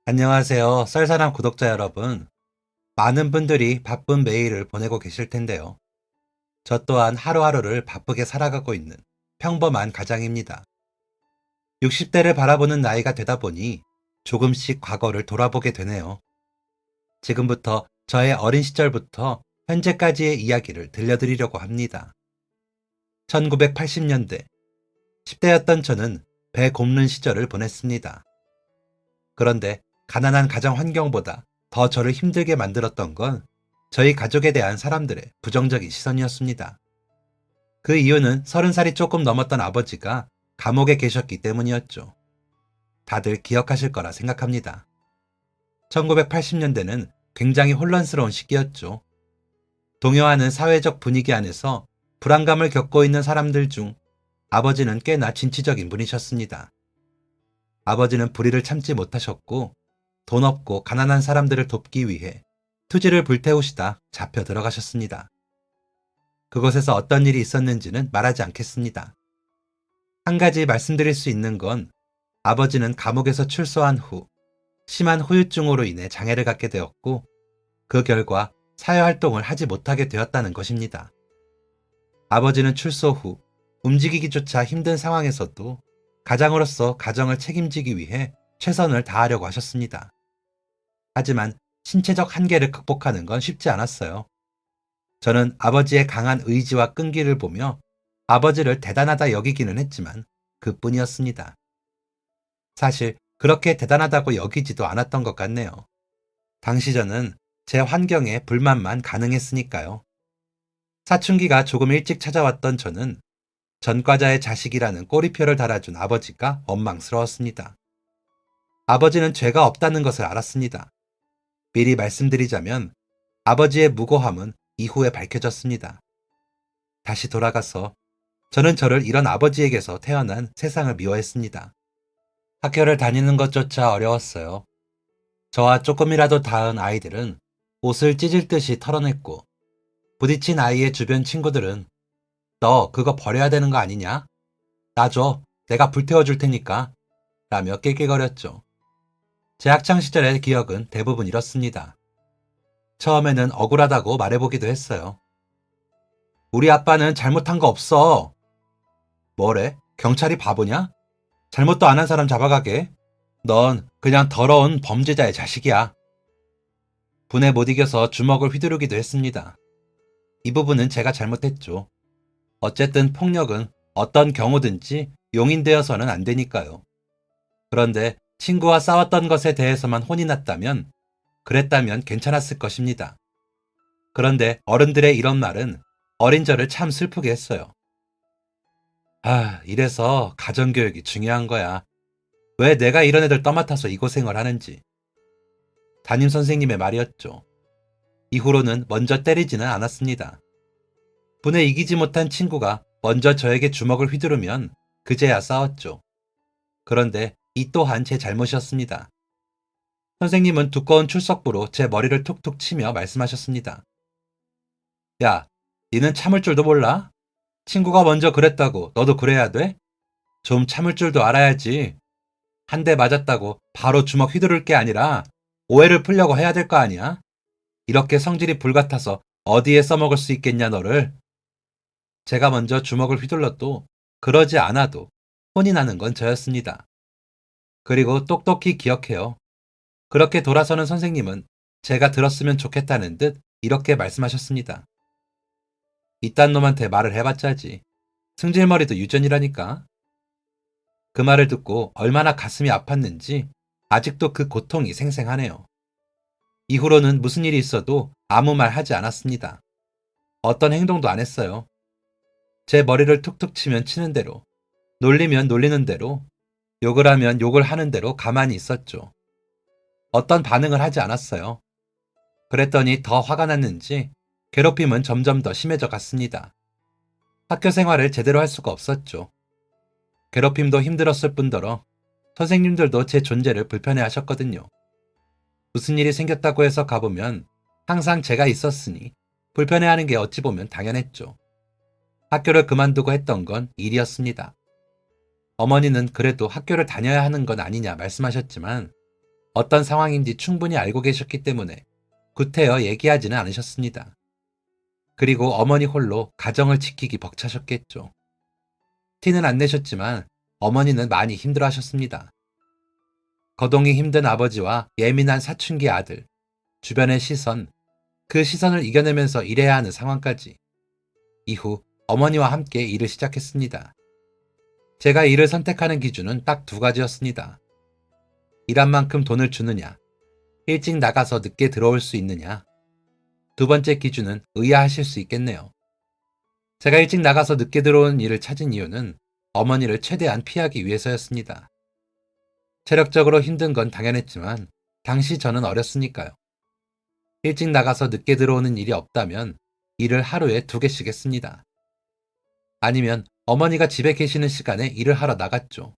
안녕하세요. 썰사람 구독자 여러분. 많은 분들이 바쁜 매일을 보내고 계실 텐데요. 저 또한 하루하루를 바쁘게 살아가고 있는 평범한 가장입니다. 60대를 바라보는 나이가 되다 보니 조금씩 과거를 돌아보게 되네요. 지금부터 저의 어린 시절부터 현재까지의 이야기를 들려드리려고 합니다. 1980년대, 10대였던 저는 배 곪는 시절을 보냈습니다. 그런데 가난한 가정 환경보다 더 저를 힘들게 만들었던 건 저희 가족에 대한 사람들의 부정적인 시선이었습니다. 그 이유는 30살이 조금 넘었던 아버지가 감옥에 계셨기 때문이었죠. 다들 기억하실 거라 생각합니다. 1980년대는 굉장히 혼란스러운 시기였죠. 동요하는 사회적 분위기 안에서 불안감을 겪고 있는 사람들 중 아버지는 꽤나 진취적인 분이셨습니다. 아버지는 불의를 참지 못하셨고 돈 없고 가난한 사람들을 돕기 위해 투지를 불태우시다 잡혀 들어가셨습니다. 그곳에서 어떤 일이 있었는지는 말하지 않겠습니다. 한 가지 말씀드릴 수 있는 건 아버지는 감옥에서 출소한 후 심한 후유증으로 인해 장애를 갖게 되었고 그 결과 사회활동을 하지 못하게 되었다는 것입니다. 아버지는 출소 후 움직이기조차 힘든 상황에서도 가장으로서 가정을 책임지기 위해 최선을 다하려고 하셨습니다. 하지만 신체적 한계를 극복하는 건 쉽지 않았어요. 저는 아버지의 강한 의지와 끈기를 보며 아버지를 대단하다 여기기는 했지만 그뿐이었습니다. 사실 그렇게 대단하다고 여기지도 않았던 것 같네요. 당시 저는 제 환경에 불만만 가능했으니까요. 사춘기가 조금 일찍 찾아왔던 저는 전과자의 자식이라는 꼬리표를 달아준 아버지가 원망스러웠습니다. 아버지는 죄가 없다는 것을 알았습니다. 미리 말씀드리자면 아버지의 무고함은 이후에 밝혀졌습니다. 다시 돌아가서 저는 저를 이런 아버지에게서 태어난 세상을 미워했습니다. 학교를 다니는 것조차 어려웠어요. 저와 조금이라도 닿은 아이들은 옷을 찢을 듯이 털어냈고 부딪힌 아이의 주변 친구들은 너 그거 버려야 되는 거 아니냐? 놔줘. 내가 불태워줄 테니까. 라며 낄낄거렸죠. 제 학창시절의 기억은 대부분 이렇습니다. 처음에는 억울하다고 말해보기도 했어요. 우리 아빠는 잘못한 거 없어. 뭐래? 경찰이 바보냐? 잘못도 안 한 사람 잡아가게. 넌 그냥 더러운 범죄자의 자식이야. 분에 못 이겨서 주먹을 휘두르기도 했습니다. 이 부분은 제가 잘못했죠. 어쨌든 폭력은 어떤 경우든지 용인되어서는 안 되니까요. 그런데 친구와 싸웠던 것에 대해서만 혼이 났다면 그랬다면 괜찮았을 것입니다. 그런데 어른들의 이런 말은 어린 저를 참 슬프게 했어요. 이래서 가정교육이 중요한 거야. 왜 내가 이런 애들 떠맡아서 이 고생을 하는지. 담임 선생님의 말이었죠. 이후로는 먼저 때리지는 않았습니다. 분에 이기지 못한 친구가 먼저 저에게 주먹을 휘두르면 그제야 싸웠죠. 그런데 이 또한 제 잘못이었습니다. 선생님은 두꺼운 출석부로 제 머리를 툭툭 치며 말씀하셨습니다. 야, 니는 참을 줄도 몰라? 친구가 먼저 그랬다고 너도 그래야 돼? 좀 참을 줄도 알아야지. 한 대 맞았다고 바로 주먹 휘두를 게 아니라 오해를 풀려고 해야 될 거 아니야? 이렇게 성질이 불같아서 어디에 써먹을 수 있겠냐 너를. 제가 먼저 주먹을 휘둘러도 그러지 않아도 혼이 나는 건 저였습니다. 그리고 똑똑히 기억해요. 그렇게 돌아서는 선생님은 제가 들었으면 좋겠다는 듯 이렇게 말씀하셨습니다. 이딴 놈한테 말을 해봤자지. 승질머리도 유전이라니까. 그 말을 듣고 얼마나 가슴이 아팠는지 아직도 그 고통이 생생하네요. 이후로는 무슨 일이 있어도 아무 말 하지 않았습니다. 어떤 행동도 안 했어요. 제 머리를 툭툭 치면 치는 대로, 놀리면 놀리는 대로, 욕을 하면 욕을 하는 대로 가만히 있었죠. 어떤 반응을 하지 않았어요. 그랬더니 더 화가 났는지 괴롭힘은 점점 더 심해져 갔습니다. 학교 생활을 제대로 할 수가 없었죠. 괴롭힘도 힘들었을 뿐더러 선생님들도 제 존재를 불편해 하셨거든요. 무슨 일이 생겼다고 해서 가보면 항상 제가 있었으니 불편해하는 게 어찌 보면 당연했죠. 학교를 그만두고 했던 건 일이었습니다. 어머니는 그래도 학교를 다녀야 하는 건 아니냐 말씀하셨지만 어떤 상황인지 충분히 알고 계셨기 때문에 구태여 얘기하지는 않으셨습니다. 그리고 어머니 홀로 가정을 지키기 벅차셨겠죠. 티는 안 내셨지만 어머니는 많이 힘들어하셨습니다. 거동이 힘든 아버지와 예민한 사춘기 아들, 주변의 시선, 그 시선을 이겨내면서 일해야 하는 상황까지. 이후 어머니와 함께 일을 시작했습니다. 제가 일을 선택하는 기준은 딱 두 가지였습니다. 일한 만큼 돈을 주느냐, 일찍 나가서 늦게 들어올 수 있느냐. 두 번째 기준은 의아하실 수 있겠네요. 제가 일찍 나가서 늦게 들어오는 일을 찾은 이유는 어머니를 최대한 피하기 위해서였습니다. 체력적으로 힘든 건 당연했지만 당시 저는 어렸으니까요. 일찍 나가서 늦게 들어오는 일이 없다면 일을 하루에 2개씩 했습니다. 아니면 어머니가 집에 계시는 시간에 일을 하러 나갔죠.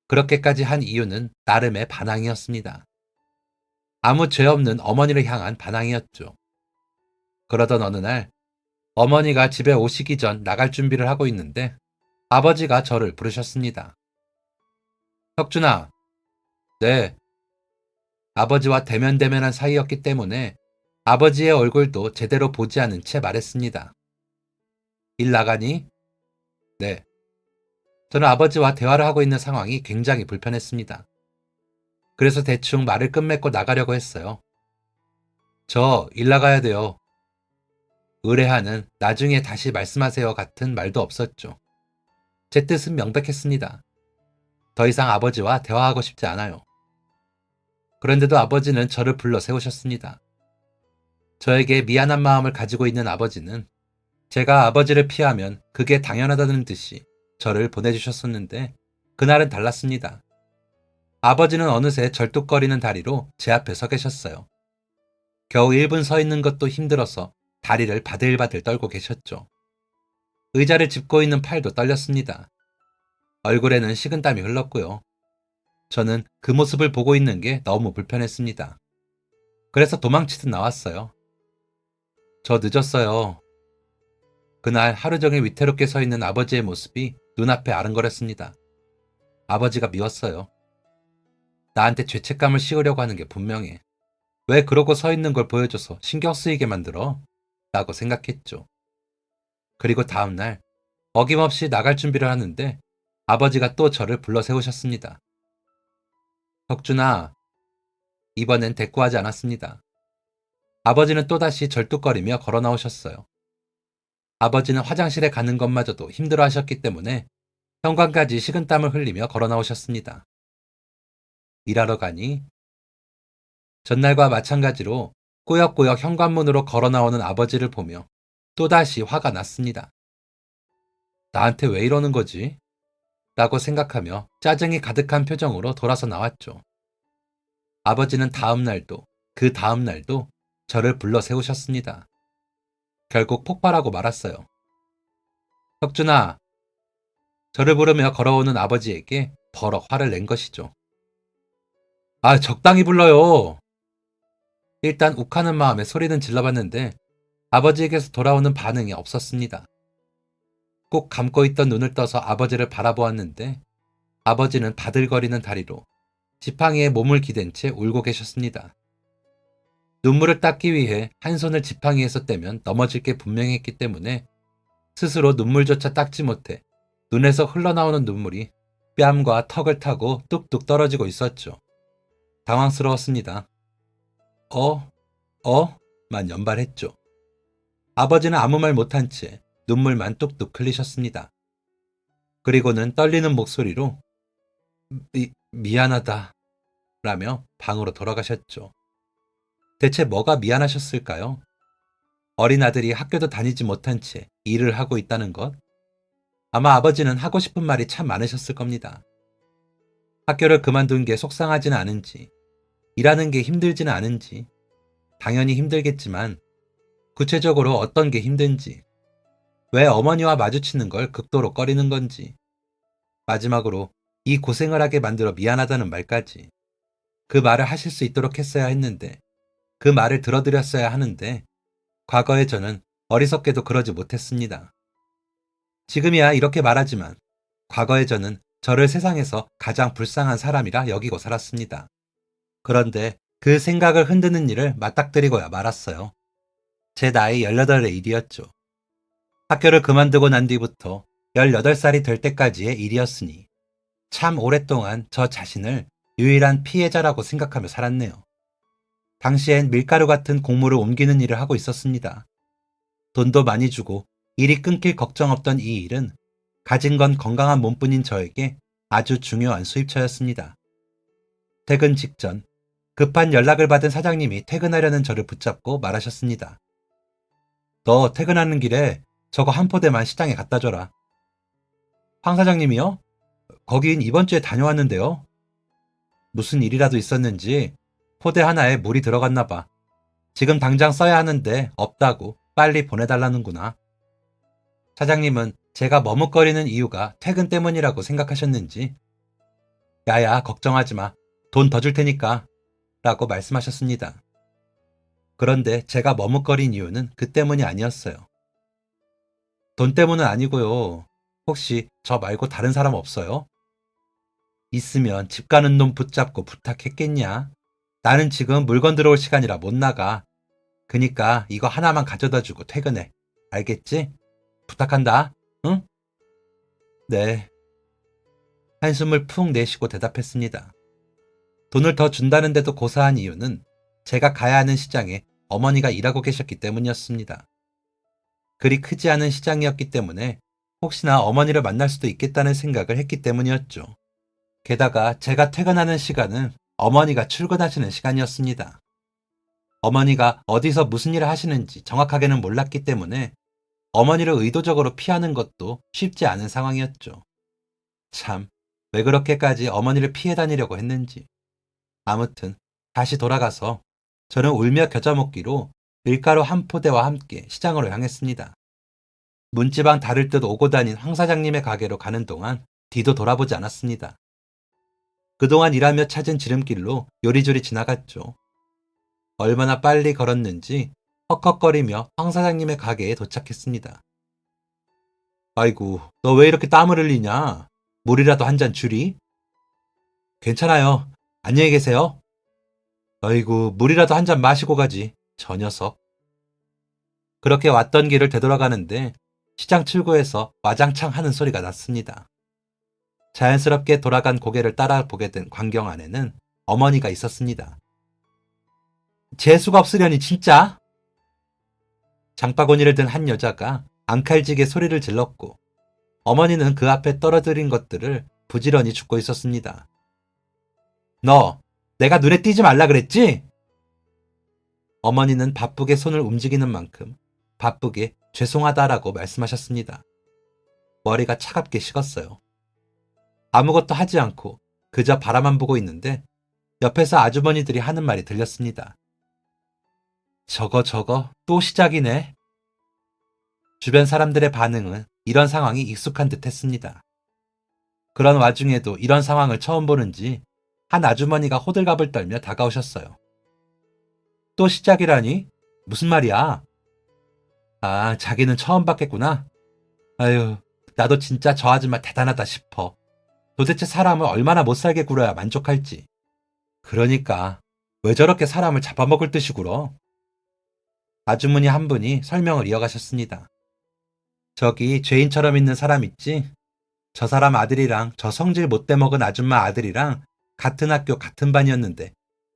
그렇게까지 한 이유는 나름의 반항이었습니다. 아무 죄 없는 어머니를 향한 반항이었죠. 그러던 어느 날 어머니가 집에 오시기 전 나갈 준비를 하고 있는데 아버지가 저를 부르셨습니다. 혁준아. 네. 아버지와 대면대면한 사이였기 때문에 아버지의 얼굴도 제대로 보지 않은 채 말했습니다. 일 나가니? 네. 저는 아버지와 대화를 하고 있는 상황이 굉장히 불편했습니다. 그래서 대충 말을 끝맺고 나가려고 했어요. 저 일 나가야 돼요. 의뢰하는 나중에 다시 말씀하세요 같은 말도 없었죠. 제 뜻은 명백했습니다. 더 이상 아버지와 대화하고 싶지 않아요. 그런데도 아버지는 저를 불러 세우셨습니다. 저에게 미안한 마음을 가지고 있는 아버지는 제가 아버지를 피하면 그게 당연하다는 듯이 저를 보내주셨었는데 그날은 달랐습니다. 아버지는 어느새 절뚝거리는 다리로 제 앞에 서 계셨어요. 겨우 1분 서 있는 것도 힘들어서 다리를 바들바들 떨고 계셨죠. 의자를 짚고 있는 팔도 떨렸습니다. 얼굴에는 식은땀이 흘렀고요. 저는 그 모습을 보고 있는 게 너무 불편했습니다. 그래서 도망치듯 나왔어요. 저 늦었어요. 그날 하루 종일 위태롭게 서 있는 아버지의 모습이 눈앞에 아른거렸습니다. 아버지가 미웠어요. 나한테 죄책감을 씌우려고 하는 게 분명해. 왜 그러고 서 있는 걸 보여줘서 신경 쓰이게 만들어? 라고 생각했죠. 그리고 다음날 어김없이 나갈 준비를 하는데 아버지가 또 저를 불러 세우셨습니다. 혁준아. 이번엔 대꾸하지 않았습니다. 아버지는 또다시 절뚝거리며 걸어 나오셨어요. 아버지는 화장실에 가는 것마저도 힘들어 하셨기 때문에 현관까지 식은땀을 흘리며 걸어 나오셨습니다. 일하러 가니? 전날과 마찬가지로 꾸역꾸역 현관문으로 걸어 나오는 아버지를 보며 또다시 화가 났습니다. 나한테 왜 이러는 거지? 라고 생각하며 짜증이 가득한 표정으로 돌아서 나왔죠. 아버지는 다음 날도 그 다음 날도 저를 불러 세우셨습니다. 결국 폭발하고 말았어요. 혁준아. 저를 부르며 걸어오는 아버지에게 버럭 화를 낸 것이죠. 아, 적당히 불러요. 일단 욱하는 마음에 소리는 질러봤는데 아버지에게서 돌아오는 반응이 없었습니다. 꼭 감고 있던 눈을 떠서 아버지를 바라보았는데 아버지는 바들거리는 다리로 지팡이에 몸을 기댄 채 울고 계셨습니다. 눈물을 닦기 위해 한 손을 지팡이에서 떼면 넘어질 게 분명했기 때문에 스스로 눈물조차 닦지 못해 눈에서 흘러나오는 눈물이 뺨과 턱을 타고 뚝뚝 떨어지고 있었죠. 당황스러웠습니다. 만 연발했죠. 아버지는 아무 말 못한 채 눈물만 뚝뚝 흘리셨습니다. 그리고는 떨리는 목소리로 미안하다 라며 방으로 돌아가셨죠. 대체 뭐가 미안하셨을까요? 어린 아들이 학교도 다니지 못한 채 일을 하고 있다는 것? 아마 아버지는 하고 싶은 말이 참 많으셨을 겁니다. 학교를 그만둔 게 속상하지는 않은지, 일하는 게 힘들지는 않은지, 당연히 힘들겠지만 구체적으로 어떤 게 힘든지, 왜 어머니와 마주치는 걸 극도로 꺼리는 건지, 마지막으로 이 고생을 하게 만들어 미안하다는 말까지. 그 말을 하실 수 있도록 했어야 했는데, 그 말을 들어드렸어야 하는데 과거에 저는 어리석게도 그러지 못했습니다. 지금이야 이렇게 말하지만 과거에 저는 저를 세상에서 가장 불쌍한 사람이라 여기고 살았습니다. 그런데 그 생각을 흔드는 일을 맞닥뜨리고야 말았어요. 제 나이 18의 일이었죠. 학교를 그만두고 난 뒤부터 18살이 될 때까지의 일이었으니 참 오랫동안 저 자신을 유일한 피해자라고 생각하며 살았네요. 당시엔 밀가루 같은 곡물을 옮기는 일을 하고 있었습니다. 돈도 많이 주고 일이 끊길 걱정 없던 이 일은 가진 건 건강한 몸뿐인 저에게 아주 중요한 수입처였습니다. 퇴근 직전 급한 연락을 받은 사장님이 퇴근하려는 저를 붙잡고 말하셨습니다. 너 퇴근하는 길에 저거 한 포대만 시장에 갖다 줘라. 황 사장님이요? 거긴 이번 주에 다녀왔는데요. 무슨 일이라도 있었는지 포대 하나에 물이 들어갔나 봐. 지금 당장 써야 하는데 없다고 빨리 보내달라는구나. 사장님은 제가 머뭇거리는 이유가 퇴근 때문이라고 생각하셨는지 야야 걱정하지 마. 돈 더 줄 테니까 라고 말씀하셨습니다. 그런데 제가 머뭇거린 이유는 그 때문이 아니었어요. 돈 때문은 아니고요. 혹시 저 말고 다른 사람 없어요? 있으면 집 가는 놈 붙잡고 부탁했겠냐? 나는 지금 물건 들어올 시간이라 못 나가. 그니까 이거 하나만 가져다 주고 퇴근해. 알겠지? 부탁한다. 응? 네. 한숨을 푹 내쉬고 대답했습니다. 돈을 더 준다는데도 고사한 이유는 제가 가야 하는 시장에 어머니가 일하고 계셨기 때문이었습니다. 그리 크지 않은 시장이었기 때문에 혹시나 어머니를 만날 수도 있겠다는 생각을 했기 때문이었죠. 게다가 제가 퇴근하는 시간은 어머니가 출근하시는 시간이었습니다. 어머니가 어디서 무슨 일을 하시는지 정확하게는 몰랐기 때문에 어머니를 의도적으로 피하는 것도 쉽지 않은 상황이었죠. 참, 왜 그렇게까지 어머니를 피해 다니려고 했는지. 아무튼 다시 돌아가서 저는 울며 겨자 먹기로 밀가루 한 포대와 함께 시장으로 향했습니다. 문지방 다를 듯 오고 다닌 황 사장님의 가게로 가는 동안 뒤도 돌아보지 않았습니다. 그동안 일하며 찾은 지름길로 요리조리 지나갔죠. 얼마나 빨리 걸었는지 헉헉거리며 황 사장님의 가게에 도착했습니다. 아이고, 너 왜 이렇게 땀을 흘리냐? 물이라도 한 잔 주리? 괜찮아요. 안녕히 계세요. 아이고, 물이라도 한 잔 마시고 가지. 저 녀석. 그렇게 왔던 길을 되돌아가는데 시장 출구에서 와장창 하는 소리가 났습니다. 자연스럽게 돌아간 고개를 따라 보게 된 광경 안에는 어머니가 있었습니다. 재수가 없으려니 진짜? 장바구니를 든 한 여자가 앙칼지게 소리를 질렀고 어머니는 그 앞에 떨어뜨린 것들을 부지런히 줍고 있었습니다. 너, 내가 눈에 띄지 말라 그랬지? 어머니는 바쁘게 손을 움직이는 만큼 바쁘게 죄송하다라고 말씀하셨습니다. 머리가 차갑게 식었어요. 아무것도 하지 않고 그저 바라만 보고 있는데 옆에서 아주머니들이 하는 말이 들렸습니다. 저거 또 시작이네. 주변 사람들의 반응은 이런 상황이 익숙한 듯 했습니다. 그런 와중에도 이런 상황을 처음 보는지 한 아주머니가 호들갑을 떨며 다가오셨어요. 또 시작이라니? 무슨 말이야? 아, 자기는 처음 봤겠구나. 아유, 나도 진짜 저 아줌마 대단하다 싶어. 도대체 사람을 얼마나 못살게 굴어야 만족할지. 그러니까 왜 저렇게 사람을 잡아먹을 듯이 굴어? 아주머니 한 분이 설명을 이어가셨습니다. 저기 죄인처럼 있는 사람 있지? 저 사람 아들이랑 저 성질 못돼 먹은 아줌마 아들이랑 같은 학교 같은 반이었는데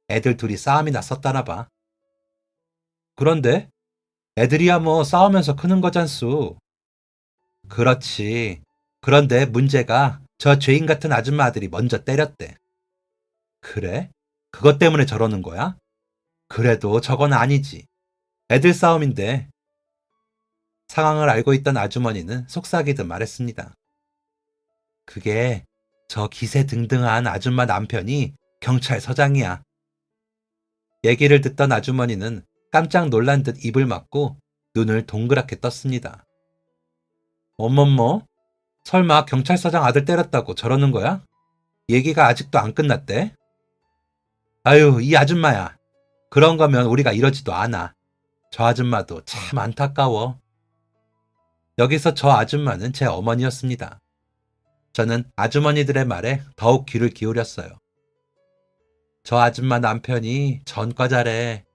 애들 둘이 싸움이 났었다나 봐. 그런데 애들이야 뭐 싸우면서 크는 거잖수. 그렇지. 그런데 문제가 저 죄인 같은 아줌마 아들이 먼저 때렸대. 그래? 그것 때문에 저러는 거야? 그래도 저건 아니지. 애들 싸움인데. 상황을 알고 있던 아주머니는 속삭이듯 말했습니다. 그게 저 기세 등등한 아줌마 남편이 경찰서장이야. 얘기를 듣던 아주머니는 깜짝 놀란 듯 입을 막고 눈을 동그랗게 떴습니다. 어머머, 설마 경찰서장 아들 때렸다고 저러는 거야? 얘기가 아직도 안 끝났대? 아유, 이 아줌마야. 그런 거면 우리가 이러지도 않아. 저 아줌마도 참 안타까워. 여기서 저 아줌마는 제 어머니였습니다. 저는 아주머니들의 말에 더욱 귀를 기울였어요. 저 아줌마 남편이 전과자래.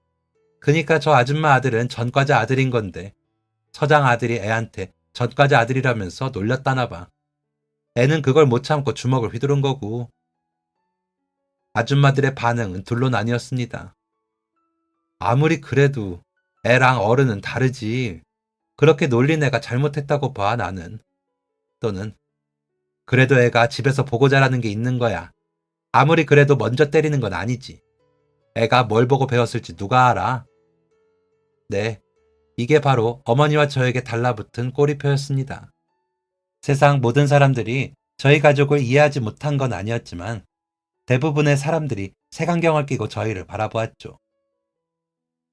그니까 저 아줌마 아들은 전과자 아들인 건데 서장 아들이 애한테 전과자 아들이라면서 놀렸다나 봐. 애는 그걸 못 참고 주먹을 휘두른 거고. 아줌마들의 반응은 둘로 나뉘었습니다. 아무리 그래도 애랑 어른은 다르지. 그렇게 놀린 애가 잘못했다고 봐, 나는. 또는 그래도 애가 집에서 보고 자라는 게 있는 거야. 아무리 그래도 먼저 때리는 건 아니지. 애가 뭘 보고 배웠을지 누가 알아? 네, 이게 바로 어머니와 저에게 달라붙은 꼬리표였습니다. 세상 모든 사람들이 저희 가족을 이해하지 못한 건 아니었지만 대부분의 사람들이 색안경을 끼고 저희를 바라보았죠.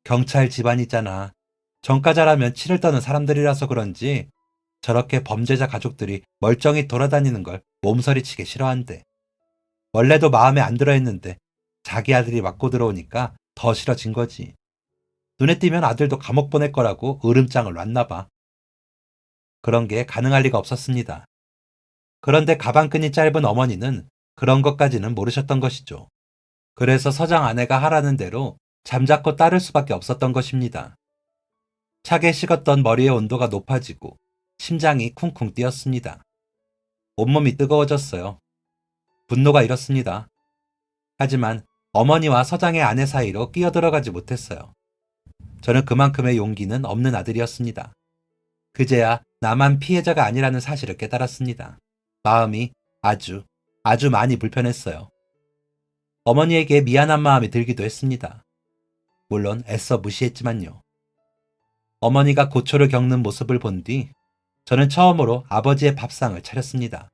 경찰 집안이잖아. 전과자라면 치를 떠는 사람들이라서 그런지 저렇게 범죄자 가족들이 멀쩡히 돌아다니는 걸 몸서리치게 싫어한대. 원래도 마음에 안 들어했는데 자기 아들이 맞고 들어오니까 더 싫어진 거지. 눈에 띄면 아들도 감옥 보낼 거라고 으름장을 놨나 봐. 그런 게 가능할 리가 없었습니다. 그런데 가방끈이 짧은 어머니는 그런 것까지는 모르셨던 것이죠. 그래서 서장 아내가 하라는 대로 잠자코 따를 수밖에 없었던 것입니다. 차게 식었던 머리의 온도가 높아지고 심장이 쿵쿵 뛰었습니다. 온몸이 뜨거워졌어요. 분노가 일었습니다. 하지만 어머니와 서장의 아내 사이로 끼어들어가지 못했어요. 저는 그만큼의 용기는 없는 아들이었습니다. 그제야 나만 피해자가 아니라는 사실을 깨달았습니다. 마음이 아주 많이 불편했어요. 어머니에게 미안한 마음이 들기도 했습니다. 물론 애써 무시했지만요. 어머니가 고초를 겪는 모습을 본 뒤 저는 처음으로 아버지의 밥상을 차렸습니다.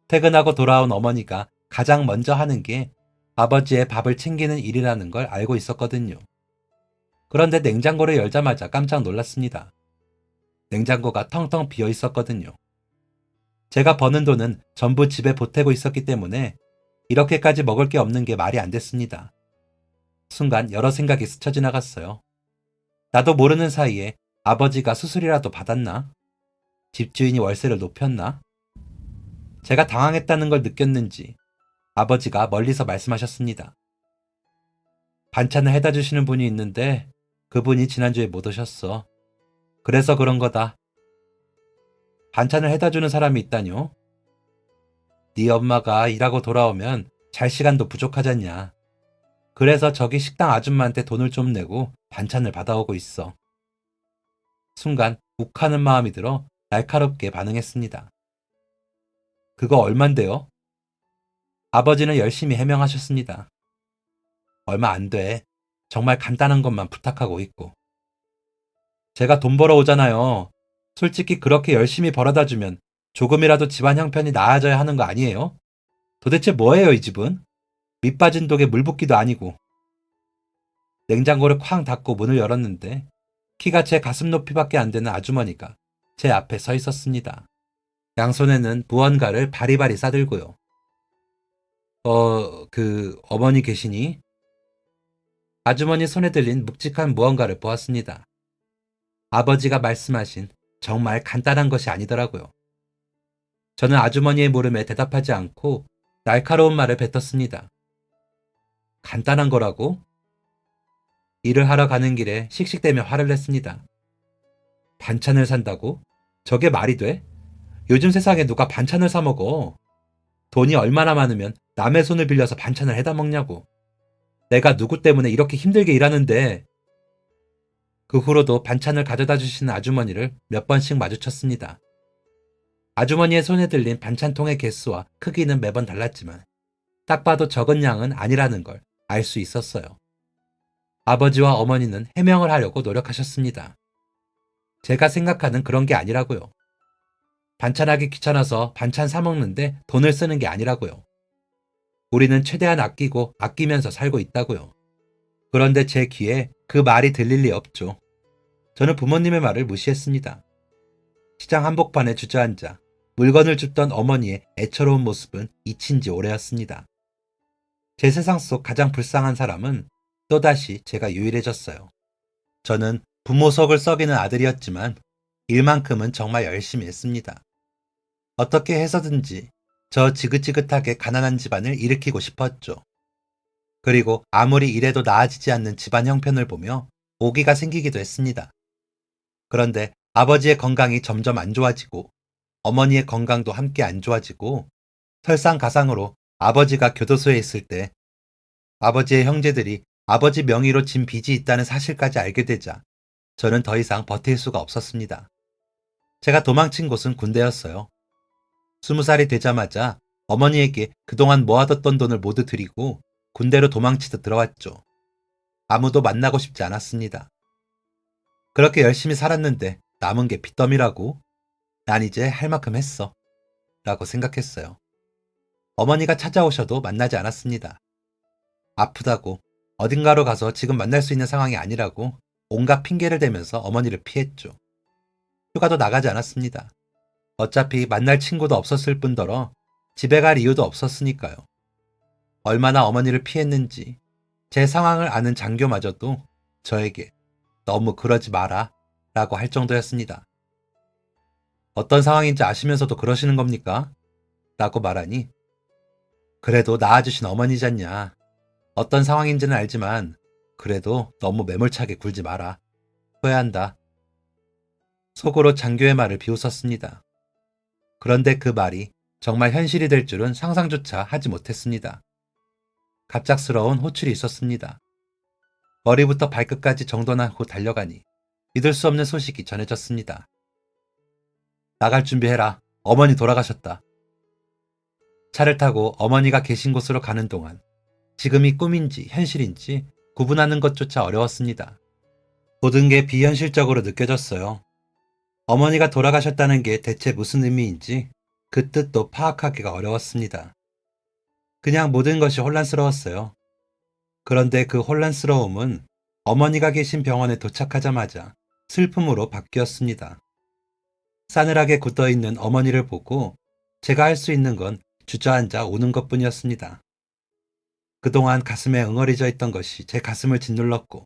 퇴근하고 돌아온 어머니가 가장 먼저 하는 게 아버지의 밥을 챙기는 일이라는 걸 알고 있었거든요. 그런데 냉장고를 열자마자 깜짝 놀랐습니다. 냉장고가 텅텅 비어 있었거든요. 제가 버는 돈은 전부 집에 보태고 있었기 때문에 이렇게까지 먹을 게 없는 게 말이 안 됐습니다. 순간 여러 생각이 스쳐 지나갔어요. 나도 모르는 사이에 아버지가 수술이라도 받았나? 집주인이 월세를 높였나? 제가 당황했다는 걸 느꼈는지 아버지가 멀리서 말씀하셨습니다. 반찬을 해다 주시는 분이 있는데 그분이 지난주에 못 오셨어. 그래서 그런 거다. 반찬을 해다 주는 사람이 있다뇨? 네 엄마가 일하고 돌아오면 잘 시간도 부족하잖냐. 그래서 저기 식당 아줌마한테 돈을 좀 내고 반찬을 받아오고 있어. 순간 욱하는 마음이 들어 날카롭게 반응했습니다. 그거 얼만데요? 아버지는 열심히 해명하셨습니다. 얼마 안 돼. 정말 간단한 것만 부탁하고 있고. 제가 돈 벌어 오잖아요. 솔직히 그렇게 열심히 벌어다 주면 조금이라도 집안 형편이 나아져야 하는 거 아니에요? 도대체 뭐예요, 이 집은? 밑 빠진 독에 물 붓기도 아니고. 냉장고를 쾅 닫고 문을 열었는데 키가 제 가슴 높이밖에 안 되는 아주머니가 제 앞에 서 있었습니다. 양손에는 무언가를 바리바리 싸들고요. 어머니 계시니? 아주머니 손에 들린 묵직한 무언가를 보았습니다. 아버지가 말씀하신 정말 간단한 것이 아니더라고요. 저는 아주머니의 물음에 대답하지 않고 날카로운 말을 뱉었습니다. 간단한 거라고? 일을 하러 가는 길에 씩씩대며 화를 냈습니다. 반찬을 산다고? 저게 말이 돼? 요즘 세상에 누가 반찬을 사 먹어? 돈이 얼마나 많으면 남의 손을 빌려서 반찬을 해다 먹냐고. 내가 누구 때문에 이렇게 힘들게 일하는데. 그 후로도 반찬을 가져다 주시는 아주머니를 몇 번씩 마주쳤습니다. 아주머니의 손에 들린 반찬통의 개수와 크기는 매번 달랐지만 딱 봐도 적은 양은 아니라는 걸 알 수 있었어요. 아버지와 어머니는 해명을 하려고 노력하셨습니다. 제가 생각하는 그런 게 아니라고요. 반찬하기 귀찮아서 반찬 사 먹는데 돈을 쓰는 게 아니라고요. 우리는 최대한 아끼고 아끼면서 살고 있다고요. 그런데 제 귀에 그 말이 들릴 리 없죠. 저는 부모님의 말을 무시했습니다. 시장 한복판에 주저앉아 물건을 줍던 어머니의 애처로운 모습은 잊힌 지 오래였습니다. 제 세상 속 가장 불쌍한 사람은 또다시 제가 유일해졌어요. 저는 부모 속을 썩이는 아들이었지만 일만큼은 정말 열심히 했습니다. 어떻게 해서든지 저 지긋지긋하게 가난한 집안을 일으키고 싶었죠. 그리고 아무리 이래도 나아지지 않는 집안 형편을 보며 오기가 생기기도 했습니다. 그런데 아버지의 건강이 점점 안 좋아지고 어머니의 건강도 함께 안 좋아지고 설상가상으로 아버지가 교도소에 있을 때 아버지의 형제들이 아버지 명의로 진 빚이 있다는 사실까지 알게 되자 저는 더 이상 버틸 수가 없었습니다. 제가 도망친 곳은 군대였어요. 20살이 되자마자 어머니에게 그동안 모아뒀던 돈을 모두 드리고 군대로 도망치듯 들어왔죠. 아무도 만나고 싶지 않았습니다. 그렇게 열심히 살았는데 남은 게 빚더미라고? 난 이제 할 만큼 했어. 라고 생각했어요. 어머니가 찾아오셔도 만나지 않았습니다. 아프다고, 어딘가로 가서 지금 만날 수 있는 상황이 아니라고 온갖 핑계를 대면서 어머니를 피했죠. 휴가도 나가지 않았습니다. 어차피 만날 친구도 없었을 뿐더러 집에 갈 이유도 없었으니까요. 얼마나 어머니를 피했는지 제 상황을 아는 장교마저도 저에게 너무 그러지 마라 라고 할 정도였습니다. 어떤 상황인지 아시면서도 그러시는 겁니까? 라고 말하니 그래도 낳아주신 어머니잖냐. 어떤 상황인지는 알지만 그래도 너무 매몰차게 굴지 마라. 후회한다. 속으로 장교의 말을 비웃었습니다. 그런데 그 말이 정말 현실이 될 줄은 상상조차 하지 못했습니다. 갑작스러운 호출이 있었습니다. 머리부터 발끝까지 정돈하고 달려가니 믿을 수 없는 소식이 전해졌습니다. 나갈 준비해라. 어머니 돌아가셨다. 차를 타고 어머니가 계신 곳으로 가는 동안 지금이 꿈인지 현실인지 구분하는 것조차 어려웠습니다. 모든 게 비현실적으로 느껴졌어요. 어머니가 돌아가셨다는 게 대체 무슨 의미인지 그 뜻도 파악하기가 어려웠습니다. 그냥 모든 것이 혼란스러웠어요. 그런데 그 혼란스러움은 어머니가 계신 병원에 도착하자마자 슬픔으로 바뀌었습니다. 싸늘하게 굳어있는 어머니를 보고 제가 할 수 있는 건 주저앉아 우는 것뿐이었습니다. 그동안 가슴에 응어리져 있던 것이 제 가슴을 짓눌렀고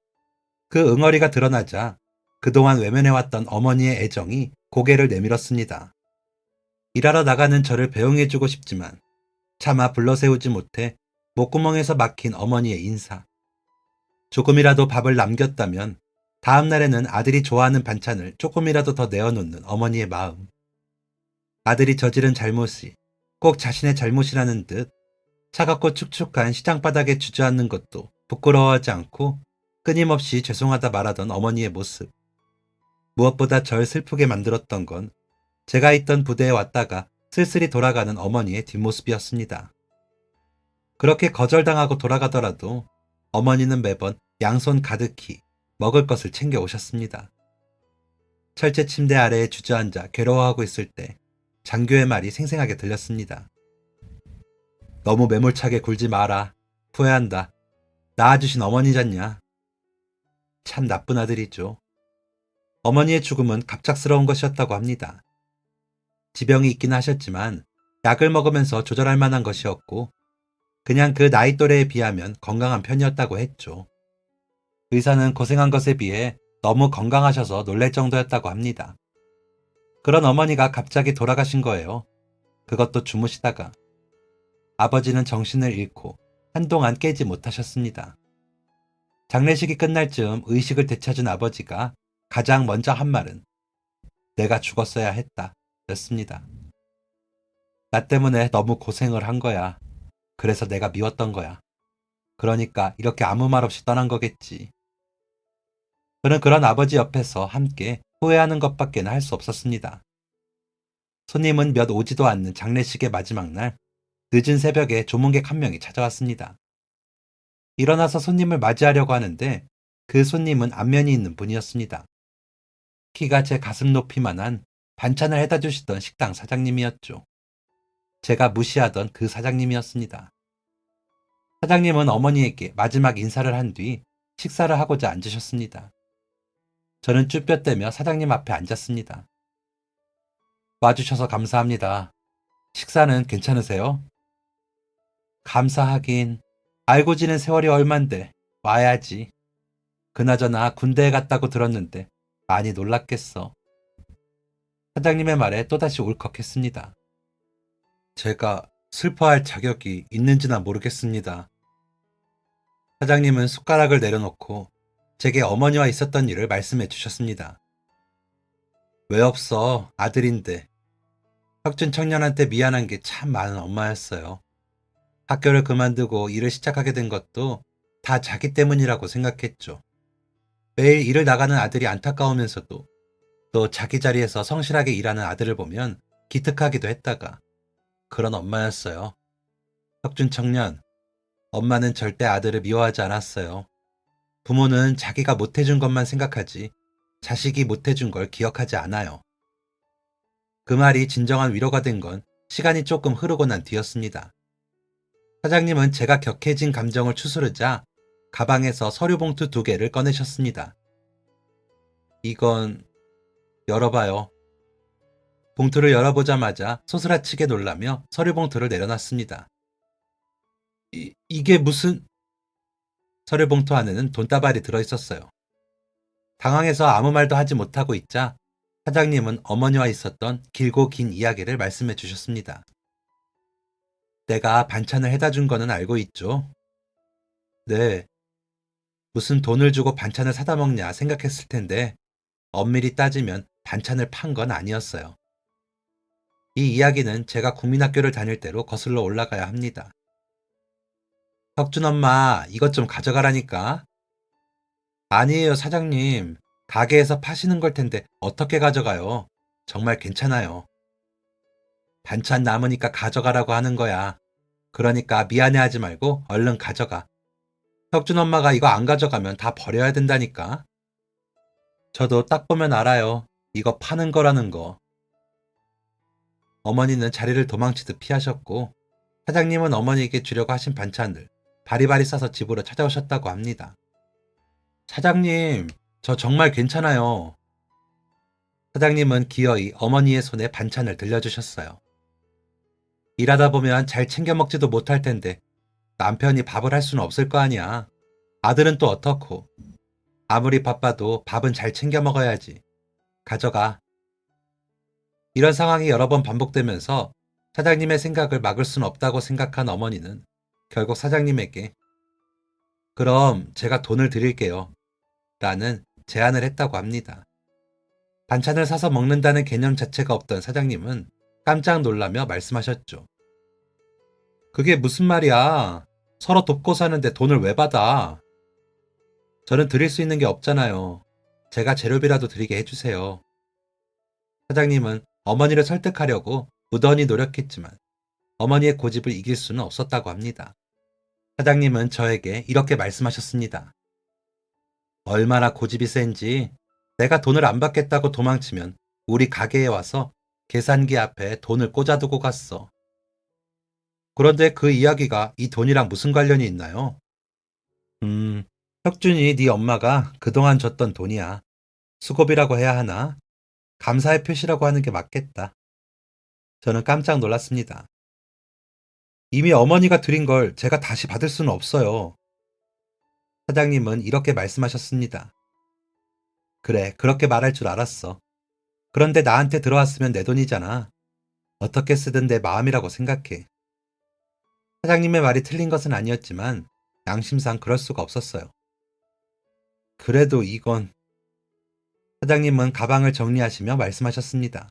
그 응어리가 드러나자 그동안 외면해왔던 어머니의 애정이 고개를 내밀었습니다. 일하러 나가는 저를 배웅해주고 싶지만 차마 불러세우지 못해 목구멍에서 막힌 어머니의 인사. 조금이라도 밥을 남겼다면 다음 날에는 아들이 좋아하는 반찬을 조금이라도 더 내어놓는 어머니의 마음. 아들이 저지른 잘못이 꼭 자신의 잘못이라는 듯 차갑고 축축한 시장바닥에 주저앉는 것도 부끄러워하지 않고 끊임없이 죄송하다 말하던 어머니의 모습. 무엇보다 절 슬프게 만들었던 건 제가 있던 부대에 왔다가 쓸쓸히 돌아가는 어머니의 뒷모습이었습니다. 그렇게 거절당하고 돌아가더라도 어머니는 매번 양손 가득히 먹을 것을 챙겨 오셨습니다. 철제 침대 아래에 주저앉아 괴로워하고 있을 때 장교의 말이 생생하게 들렸습니다. 너무 매몰차게 굴지 마라. 후회한다. 낳아주신 어머니잖냐. 참 나쁜 아들이죠. 어머니의 죽음은 갑작스러운 것이었다고 합니다. 지병이 있긴 하셨지만 약을 먹으면서 조절할 만한 것이었고 그냥 그 나이 또래에 비하면 건강한 편이었다고 했죠. 의사는 고생한 것에 비해 너무 건강하셔서 놀랄 정도였다고 합니다. 그런 어머니가 갑자기 돌아가신 거예요. 그것도 주무시다가. 아버지는 정신을 잃고 한동안 깨지 못하셨습니다. 장례식이 끝날 즈음 의식을 되찾은 아버지가 가장 먼저 한 말은 내가 죽었어야 했다 였습니다. 나 때문에 너무 고생을 한 거야. 그래서 내가 미웠던 거야. 그러니까 이렇게 아무 말 없이 떠난 거겠지. 저는 그런 아버지 옆에서 함께 후회하는 것밖에는 할 수 없었습니다. 손님은 몇 오지도 않는 장례식의 마지막 날 늦은 새벽에 조문객 한 명이 찾아왔습니다. 일어나서 손님을 맞이하려고 하는데 그 손님은 안면이 있는 분이었습니다. 키가 제 가슴 높이만한 반찬을 해다 주시던 식당 사장님이었죠. 제가 무시하던 그 사장님이었습니다. 사장님은 어머니에게 마지막 인사를 한 뒤 식사를 하고자 앉으셨습니다. 저는 쭈뼛대며 사장님 앞에 앉았습니다. 와주셔서 감사합니다. 식사는 괜찮으세요? 감사하긴. 알고 지낸 세월이 얼만데 와야지. 그나저나 군대에 갔다고 들었는데 많이 놀랐겠어. 사장님의 말에 또다시 울컥했습니다. 제가 슬퍼할 자격이 있는지나 모르겠습니다. 사장님은 숟가락을 내려놓고 제게 어머니와 있었던 일을 말씀해 주셨습니다. 왜 없어, 아들인데. 혁준 청년한테 미안한 게 참 많은 엄마였어요. 학교를 그만두고 일을 시작하게 된 것도 다 자기 때문이라고 생각했죠. 매일 일을 나가는 아들이 안타까우면서도 또 자기 자리에서 성실하게 일하는 아들을 보면 기특하기도 했다가 그런 엄마였어요. 혁준 청년, 엄마는 절대 아들을 미워하지 않았어요. 부모는 자기가 못해준 것만 생각하지 자식이 못해준 걸 기억하지 않아요. 그 말이 진정한 위로가 된 건 시간이 조금 흐르고 난 뒤였습니다. 사장님은 제가 격해진 감정을 추스르자 가방에서 서류 봉투 2개를 꺼내셨습니다. 이건 열어봐요. 봉투를 열어보자마자 소스라치게 놀라며 서류 봉투를 내려놨습니다. 이게 무슨... 서류 봉투 안에는 돈다발이 들어있었어요. 당황해서 아무 말도 하지 못하고 있자 사장님은 어머니와 있었던 길고 긴 이야기를 말씀해 주셨습니다. 내가 반찬을 해다 준 거는 알고 있죠? 네. 무슨 돈을 주고 반찬을 사다 먹냐 생각했을 텐데 엄밀히 따지면 반찬을 판 건 아니었어요. 이 이야기는 제가 국민학교를 다닐 때로 거슬러 올라가야 합니다. 혁준 엄마, 이것 좀 가져가라니까. 아니에요, 사장님. 가게에서 파시는 걸 텐데 어떻게 가져가요? 정말 괜찮아요. 반찬 남으니까 가져가라고 하는 거야. 그러니까 미안해하지 말고 얼른 가져가. 혁준 엄마가 이거 안 가져가면 다 버려야 된다니까. 저도 딱 보면 알아요. 이거 파는 거라는 거. 어머니는 자리를 도망치듯 피하셨고 사장님은 어머니에게 주려고 하신 반찬을 바리바리 싸서 집으로 찾아오셨다고 합니다. 사장님, 저 정말 괜찮아요. 사장님은 기어이 어머니의 손에 반찬을 들려주셨어요. 일하다 보면 잘 챙겨 먹지도 못할 텐데 남편이 밥을 할 수는 없을 거 아니야. 아들은 또 어떻고. 아무리 바빠도 밥은 잘 챙겨 먹어야지. 가져가. 이런 상황이 여러 번 반복되면서 사장님의 생각을 막을 수는 없다고 생각한 어머니는 결국 사장님에게 그럼 제가 돈을 드릴게요. 라는 제안을 했다고 합니다. 반찬을 사서 먹는다는 개념 자체가 없던 사장님은 깜짝 놀라며 말씀하셨죠. 그게 무슨 말이야. 서로 돕고 사는데 돈을 왜 받아. 저는 드릴 수 있는 게 없잖아요. 제가 재료비라도 드리게 해주세요. 사장님은 어머니를 설득하려고 무던히 노력했지만 어머니의 고집을 이길 수는 없었다고 합니다. 사장님은 저에게 이렇게 말씀하셨습니다. 얼마나 고집이 센지 내가 돈을 안 받겠다고 도망치면 우리 가게에 와서 계산기 앞에 돈을 꽂아두고 갔어. 그런데 그 이야기가 이 돈이랑 무슨 관련이 있나요? 혁준이 네 엄마가 그동안 줬던 돈이야. 수고비라고 해야 하나? 감사의 표시라고 하는 게 맞겠다. 저는 깜짝 놀랐습니다. 이미 어머니가 드린 걸 제가 다시 받을 수는 없어요. 사장님은 이렇게 말씀하셨습니다. 그래, 그렇게 말할 줄 알았어. 그런데 나한테 들어왔으면 내 돈이잖아. 어떻게 쓰든 내 마음이라고 생각해. 사장님의 말이 틀린 것은 아니었지만 양심상 그럴 수가 없었어요. 그래도 이건... 사장님은 가방을 정리하시며 말씀하셨습니다.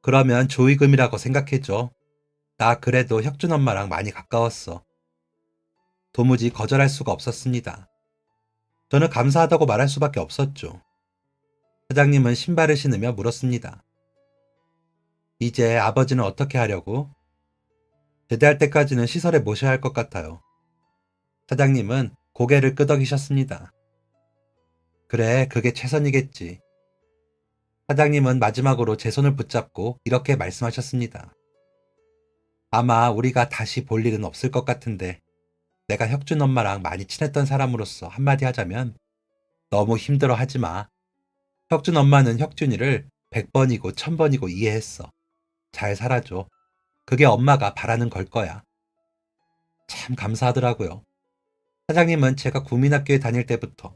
그러면 조의금이라고 생각해줘. 나 그래도 혁준 엄마랑 많이 가까웠어. 도무지 거절할 수가 없었습니다. 저는 감사하다고 말할 수밖에 없었죠. 사장님은 신발을 신으며 물었습니다. 이제 아버지는 어떻게 하려고? 제대할 때까지는 시설에 모셔야 할 것 같아요. 사장님은 고개를 끄덕이셨습니다. 그래, 그게 최선이겠지. 사장님은 마지막으로 제 손을 붙잡고 이렇게 말씀하셨습니다. 아마 우리가 다시 볼 일은 없을 것 같은데 내가 혁준 엄마랑 많이 친했던 사람으로서 한마디 하자면 너무 힘들어 하지 마. 혁준 엄마는 혁준이를 100번이고 1000번이고 이해했어. 잘 살아줘. 그게 엄마가 바라는 걸 거야. 참 감사하더라고요. 사장님은 제가 국민학교에 다닐 때부터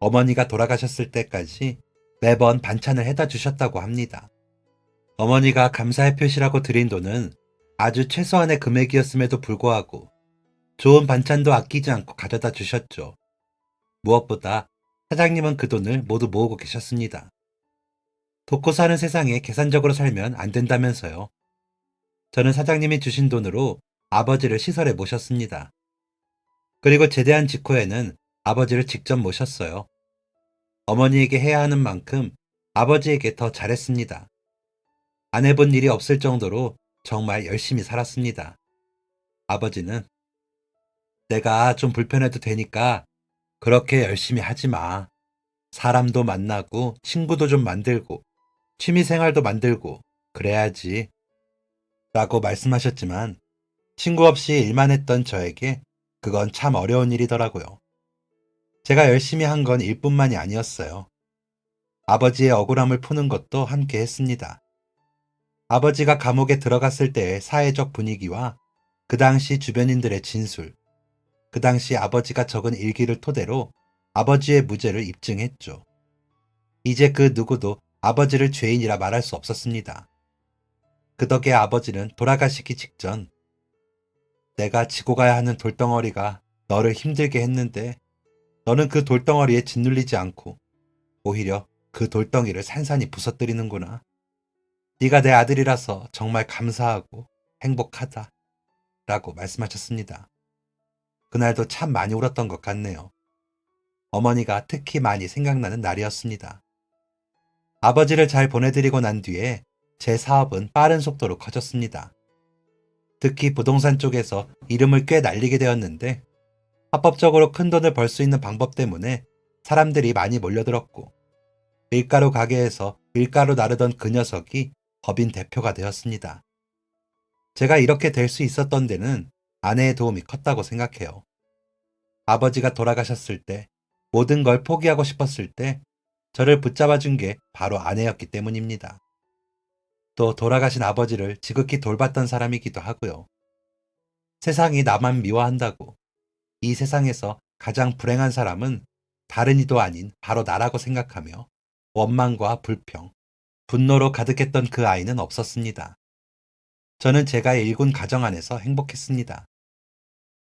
어머니가 돌아가셨을 때까지 매번 반찬을 해다 주셨다고 합니다. 어머니가 감사의 표시라고 드린 돈은 아주 최소한의 금액이었음에도 불구하고 좋은 반찬도 아끼지 않고 가져다 주셨죠. 무엇보다 사장님은 그 돈을 모두 모으고 계셨습니다. 돕고 사는 세상에 계산적으로 살면 안 된다면서요. 저는 사장님이 주신 돈으로 아버지를 시설에 모셨습니다. 그리고 제대한 직후에는 아버지를 직접 모셨어요. 어머니에게 해야 하는 만큼 아버지에게 더 잘했습니다. 안 해본 일이 없을 정도로 정말 열심히 살았습니다. 아버지는 내가 좀 불편해도 되니까 그렇게 열심히 하지 마. 사람도 만나고 친구도 좀 만들고 취미 생활도 만들고 그래야지. 라고 말씀하셨지만 친구 없이 일만 했던 저에게 그건 참 어려운 일이더라고요. 제가 열심히 한 건 일뿐만이 아니었어요. 아버지의 억울함을 푸는 것도 함께 했습니다. 아버지가 감옥에 들어갔을 때의 사회적 분위기와 그 당시 주변인들의 진술, 그 당시 아버지가 적은 일기를 토대로 아버지의 무죄를 입증했죠. 이제 그 누구도 아버지를 죄인이라 말할 수 없었습니다. 그 덕에 아버지는 돌아가시기 직전 내가 지고 가야 하는 돌덩어리가 너를 힘들게 했는데 너는 그 돌덩어리에 짓눌리지 않고 오히려 그 돌덩이를 산산히 부서뜨리는구나. 네가 내 아들이라서 정말 감사하고 행복하다. 라고 말씀하셨습니다. 그날도 참 많이 울었던 것 같네요. 어머니가 특히 많이 생각나는 날이었습니다. 아버지를 잘 보내드리고 난 뒤에 제 사업은 빠른 속도로 커졌습니다. 특히 부동산 쪽에서 이름을 꽤 날리게 되었는데 합법적으로 큰 돈을 벌 수 있는 방법 때문에 사람들이 많이 몰려들었고 밀가루 가게에서 밀가루 나르던 그 녀석이 법인 대표가 되었습니다. 제가 이렇게 될 수 있었던 데는 아내의 도움이 컸다고 생각해요. 아버지가 돌아가셨을 때 모든 걸 포기하고 싶었을 때 저를 붙잡아준 게 바로 아내였기 때문입니다. 또 돌아가신 아버지를 지극히 돌봤던 사람이기도 하고요. 세상이 나만 미워한다고 이 세상에서 가장 불행한 사람은 다른 이도 아닌 바로 나라고 생각하며 원망과 불평, 분노로 가득했던 그 아이는 없었습니다. 저는 제가 일군 가정 안에서 행복했습니다.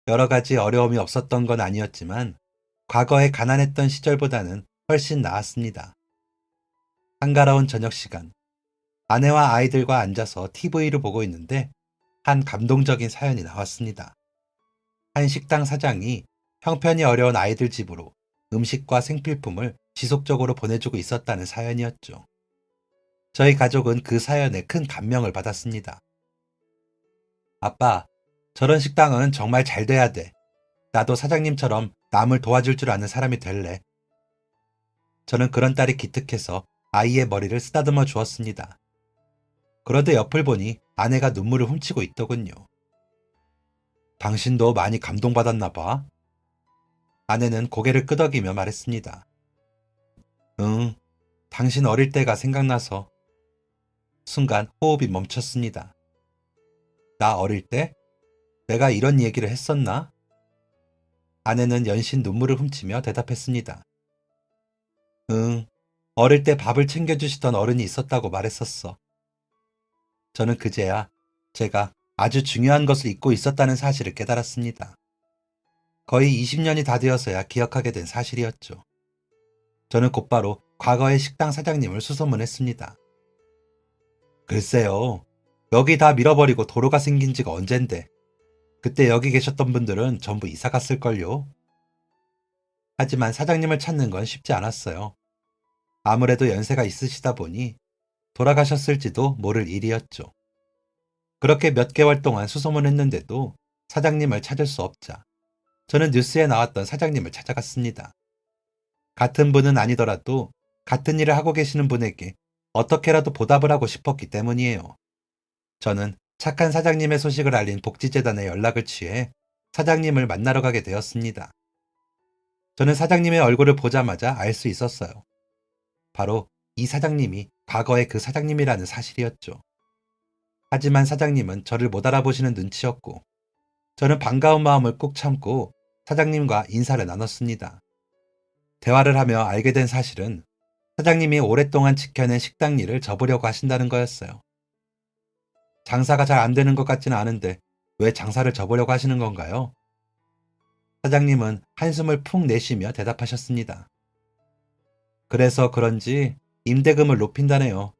여러 가지 어려움이 없었던 건 아니었지만 과거에 가난했던 시절보다는 훨씬 나았습니다. 한가로운 저녁 시간, 아내와 아이들과 앉아서 TV를 보고 있는데 한 감동적인 사연이 나왔습니다. 한 식당 사장이 형편이 어려운 아이들 집으로 음식과 생필품을 지속적으로 보내주고 있었다는 사연이었죠. 저희 가족은 그 사연에 큰 감명을 받았습니다. 아빠, 저런 식당은 정말 잘 돼야 돼. 나도 사장님처럼 남을 도와줄 줄 아는 사람이 될래. 저는 그런 딸이 기특해서 아이의 머리를 쓰다듬어 주었습니다. 그런데 옆을 보니 아내가 눈물을 훔치고 있더군요. 당신도 많이 감동받았나 봐. 아내는 고개를 끄덕이며 말했습니다. 응, 당신 어릴 때가 생각나서. 순간 호흡이 멈췄습니다. 나 어릴 때? 내가 이런 얘기를 했었나? 아내는 연신 눈물을 훔치며 대답했습니다. 응, 어릴 때 밥을 챙겨주시던 어른이 있었다고 말했었어. 저는 그제야 제가 아주 중요한 것을 잊고 있었다는 사실을 깨달았습니다. 거의 20년이 다 되어서야 기억하게 된 사실이었죠. 저는 곧바로 과거의 식당 사장님을 수소문했습니다. 글쎄요, 여기 다 밀어버리고 도로가 생긴 지가 언젠데 그때 여기 계셨던 분들은 전부 이사 갔을걸요. 하지만 사장님을 찾는 건 쉽지 않았어요. 아무래도 연세가 있으시다 보니 돌아가셨을지도 모를 일이었죠. 그렇게 몇 개월 동안 수소문했는데도 사장님을 찾을 수 없자 저는 뉴스에 나왔던 사장님을 찾아갔습니다. 같은 분은 아니더라도 같은 일을 하고 계시는 분에게 어떻게라도 보답을 하고 싶었기 때문이에요. 저는 착한 사장님의 소식을 알린 복지재단에 연락을 취해 사장님을 만나러 가게 되었습니다. 저는 사장님의 얼굴을 보자마자 알 수 있었어요. 바로 이 사장님이 과거의 그 사장님이라는 사실이었죠. 하지만 사장님은 저를 못 알아보시는 눈치였고 저는 반가운 마음을 꾹 참고 사장님과 인사를 나눴습니다. 대화를 하며 알게 된 사실은 사장님이 오랫동안 지켜낸 식당 일을 접으려고 하신다는 거였어요. 장사가 잘 안 되는 것 같지는 않은데 왜 장사를 접으려고 하시는 건가요? 사장님은 한숨을 푹 내쉬며 대답하셨습니다. 그래서 그런지 임대금을 높인다네요.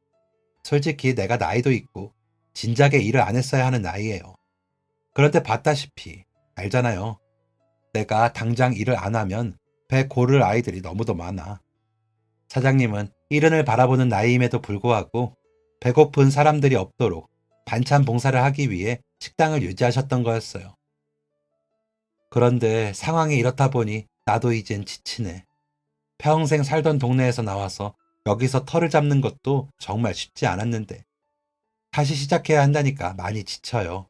솔직히 내가 나이도 있고 진작에 일을 안 했어야 하는 나이예요. 그런데 봤다시피 알잖아요. 내가 당장 일을 안 하면 배 고를 아이들이 너무도 많아. 사장님은 이른을 바라보는 나이임에도 불구하고 배고픈 사람들이 없도록 반찬 봉사를 하기 위해 식당을 유지하셨던 거였어요. 그런데 상황이 이렇다 보니 나도 이젠 지치네. 평생 살던 동네에서 나와서 여기서 터를 잡는 것도 정말 쉽지 않았는데 다시 시작해야 한다니까 많이 지쳐요.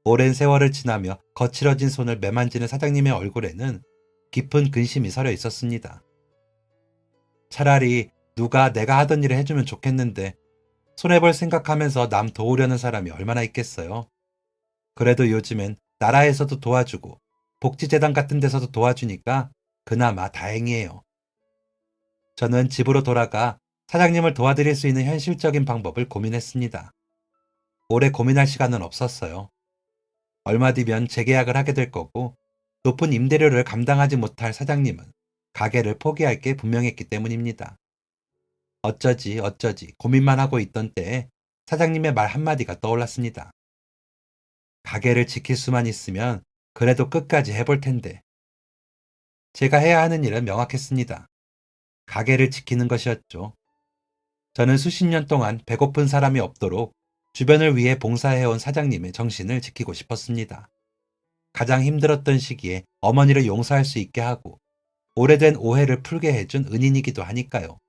오랜 세월을 지나며 거칠어진 손을 매만지는 사장님의 얼굴에는 깊은 근심이 서려 있었습니다. 차라리 누가 내가 하던 일을 해주면 좋겠는데 손해볼 생각하면서 남 도우려는 사람이 얼마나 있겠어요. 그래도 요즘엔 나라에서도 도와주고 복지재단 같은 데서도 도와주니까 그나마 다행이에요. 저는 집으로 돌아가 사장님을 도와드릴 수 있는 현실적인 방법을 고민했습니다. 오래 고민할 시간은 없었어요. 얼마 뒤면 재계약을 하게 될 거고 높은 임대료를 감당하지 못할 사장님은 가게를 포기할 게 분명했기 때문입니다. 어쩌지 고민만 하고 있던 때에 사장님의 말 한마디가 떠올랐습니다. 가게를 지킬 수만 있으면 그래도 끝까지 해볼 텐데. 제가 해야 하는 일은 명확했습니다. 가게를 지키는 것이었죠. 저는 수십 년 동안 배고픈 사람이 없도록 주변을 위해 봉사해온 사장님의 정신을 지키고 싶었습니다. 가장 힘들었던 시기에 어머니를 용서할 수 있게 하고 오래된 오해를 풀게 해준 은인이기도 하니까요.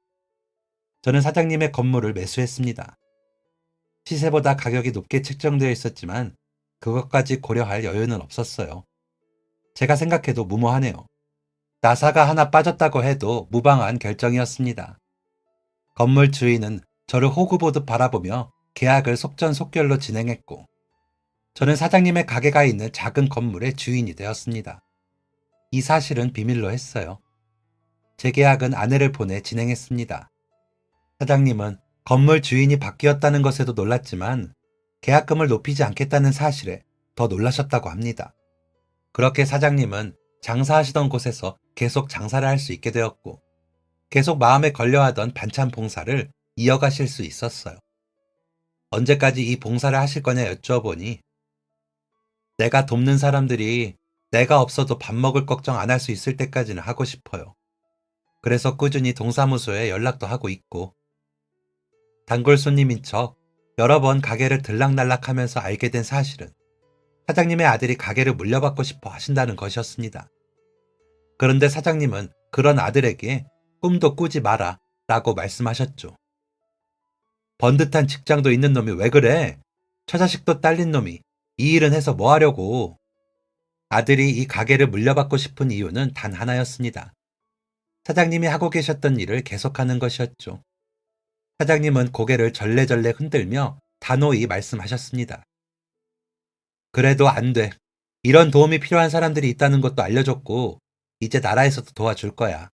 저는 사장님의 건물을 매수했습니다. 시세보다 가격이 높게 책정되어 있었지만 그것까지 고려할 여유는 없었어요. 제가 생각해도 무모하네요. 나사가 하나 빠졌다고 해도 무방한 결정이었습니다. 건물 주인은 저를 호구보듯 바라보며 계약을 속전속결로 진행했고 저는 사장님의 가게가 있는 작은 건물의 주인이 되었습니다. 이 사실은 비밀로 했어요. 재계약은 아내를 보내 진행했습니다. 사장님은 건물 주인이 바뀌었다는 것에도 놀랐지만 계약금을 높이지 않겠다는 사실에 더 놀라셨다고 합니다. 그렇게 사장님은 장사하시던 곳에서 계속 장사를 할 수 있게 되었고 계속 마음에 걸려하던 반찬 봉사를 이어가실 수 있었어요. 언제까지 이 봉사를 하실 거냐 여쭤보니 내가 돕는 사람들이 내가 없어도 밥 먹을 걱정 안 할 수 있을 때까지는 하고 싶어요. 그래서 꾸준히 동사무소에 연락도 하고 있고 단골 손님인 척 여러 번 가게를 들락날락하면서 알게 된 사실은 사장님의 아들이 가게를 물려받고 싶어 하신다는 것이었습니다. 그런데 사장님은 그런 아들에게 꿈도 꾸지 마라 라고 말씀하셨죠. 번듯한 직장도 있는 놈이 왜 그래? 처자식도 딸린 놈이 이 일은 해서 뭐 하려고? 아들이 이 가게를 물려받고 싶은 이유는 단 하나였습니다. 사장님이 하고 계셨던 일을 계속하는 것이었죠. 사장님은 고개를 절레절레 흔들며 단호히 말씀하셨습니다. 그래도 안 돼. 이런 도움이 필요한 사람들이 있다는 것도 알려줬고 이제 나라에서도 도와줄 거야.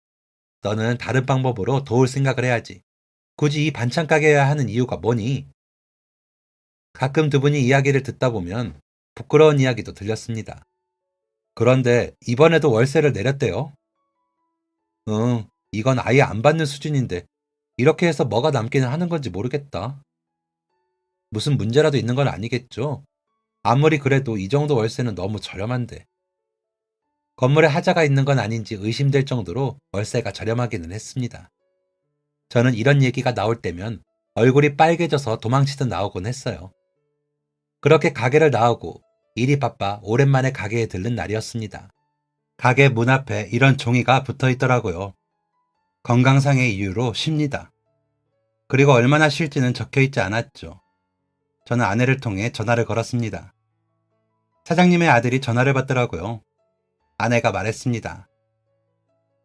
너는 다른 방법으로 도울 생각을 해야지. 굳이 이 반찬 가게여야 하는 이유가 뭐니? 가끔 두 분이 이야기를 듣다 보면 부끄러운 이야기도 들렸습니다. 그런데 이번에도 월세를 내렸대요. 응, 이건 아예 안 받는 수준인데 이렇게 해서 뭐가 남기는 하는 건지 모르겠다. 무슨 문제라도 있는 건 아니겠죠? 아무리 그래도 이 정도 월세는 너무 저렴한데. 건물에 하자가 있는 건 아닌지 의심될 정도로 월세가 저렴하기는 했습니다. 저는 이런 얘기가 나올 때면 얼굴이 빨개져서 도망치듯 나오곤 했어요. 그렇게 가게를 나오고 일이 바빠 오랜만에 가게에 들른 날이었습니다. 가게 문 앞에 이런 종이가 붙어 있더라고요. 건강상의 이유로 쉽니다. 그리고 얼마나 쉴지는 적혀 있지 않았죠. 저는 아내를 통해 전화를 걸었습니다. 사장님의 아들이 전화를 받더라고요. 아내가 말했습니다.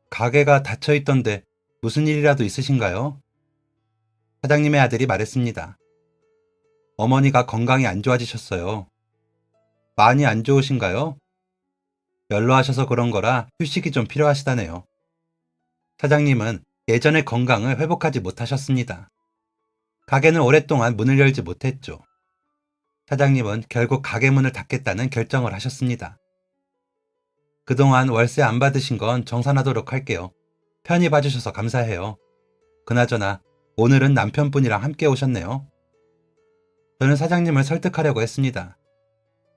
가게가 닫혀 있던데 무슨 일이라도 있으신가요? 사장님의 아들이 말했습니다. 어머니가 건강이 안 좋아지셨어요. 많이 안 좋으신가요? 연로하셔서 그런 거라 휴식이 좀 필요하시다네요. 사장님은 예전의 건강을 회복하지 못하셨습니다. 가게는 오랫동안 문을 열지 못했죠. 사장님은 결국 가게 문을 닫겠다는 결정을 하셨습니다. 그동안 월세 안 받으신 건 정산하도록 할게요. 편히 봐주셔서 감사해요. 그나저나 오늘은 남편분이랑 함께 오셨네요. 저는 사장님을 설득하려고 했습니다.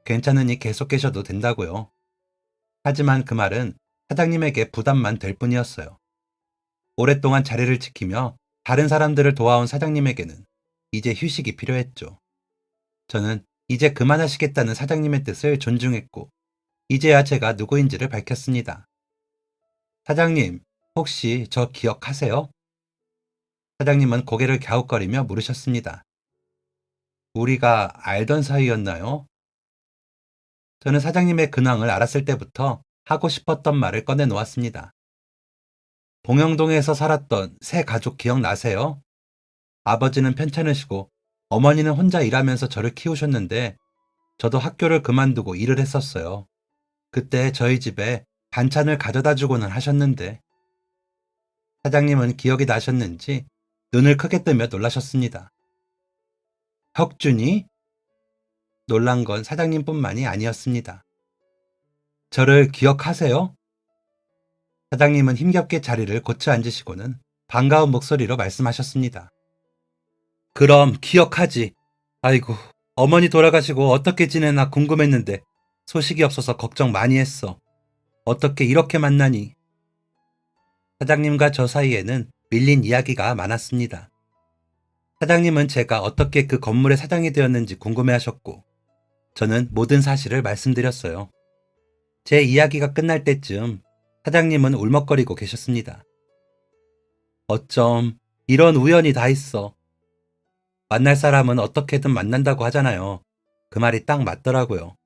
괜찮으니 계속 계셔도 된다고요. 하지만 그 말은 사장님에게 부담만 될 뿐이었어요. 오랫동안 자리를 지키며 다른 사람들을 도와온 사장님에게는 이제 휴식이 필요했죠. 저는 이제 그만하시겠다는 사장님의 뜻을 존중했고, 이제야 제가 누구인지를 밝혔습니다. 사장님, 혹시 저 기억하세요? 사장님은 고개를 갸웃거리며 물으셨습니다. 우리가 알던 사이였나요? 저는 사장님의 근황을 알았을 때부터 하고 싶었던 말을 꺼내놓았습니다. 봉영동에서 살았던 새 가족 기억나세요? 아버지는 편찮으시고 어머니는 혼자 일하면서 저를 키우셨는데 저도 학교를 그만두고 일을 했었어요. 그때 저희 집에 반찬을 가져다 주고는 하셨는데 사장님은 기억이 나셨는지 눈을 크게 뜨며 놀라셨습니다. 혁준이? 놀란 건 사장님뿐만이 아니었습니다. 저를 기억하세요? 사장님은 힘겹게 자리를 고쳐 앉으시고는 반가운 목소리로 말씀하셨습니다. 그럼 기억하지. 아이고, 어머니 돌아가시고 어떻게 지내나 궁금했는데 소식이 없어서 걱정 많이 했어. 어떻게 이렇게 만나니? 사장님과 저 사이에는 밀린 이야기가 많았습니다. 사장님은 제가 어떻게 그 건물의 사장이 되었는지 궁금해하셨고, 저는 모든 사실을 말씀드렸어요. 제 이야기가 끝날 때쯤 사장님은 울먹거리고 계셨습니다. 어쩜 이런 우연이 다 있어. 만날 사람은 어떻게든 만난다고 하잖아요. 그 말이 딱 맞더라고요.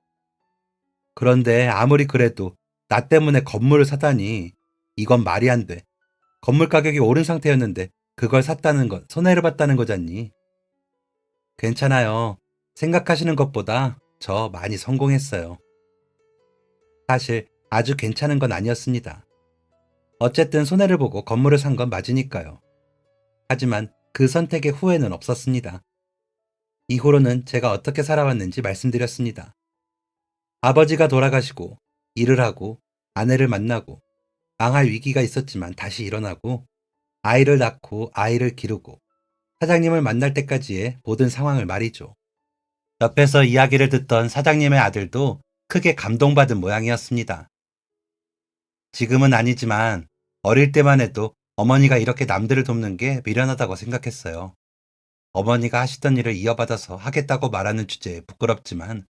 그런데 아무리 그래도 나 때문에 건물을 사다니 이건 말이 안 돼. 건물 가격이 오른 상태였는데 그걸 샀다는 건 손해를 봤다는 거잖니. 괜찮아요. 생각하시는 것보다 저 많이 성공했어요. 사실 아주 괜찮은 건 아니었습니다. 어쨌든 손해를 보고 건물을 산 건 맞으니까요. 하지만 그 선택의 후회는 없었습니다. 이후로는 제가 어떻게 살아왔는지 말씀드렸습니다. 아버지가 돌아가시고 일을 하고 아내를 만나고 망할 위기가 있었지만 다시 일어나고 아이를 낳고 아이를 기르고 사장님을 만날 때까지의 모든 상황을 말이죠. 옆에서 이야기를 듣던 사장님의 아들도 크게 감동받은 모양이었습니다. 지금은 아니지만 어릴 때만 해도 어머니가 이렇게 남들을 돕는 게 미련하다고 생각했어요. 어머니가 하시던 일을 이어받아서 하겠다고 말하는 주제에 부끄럽지만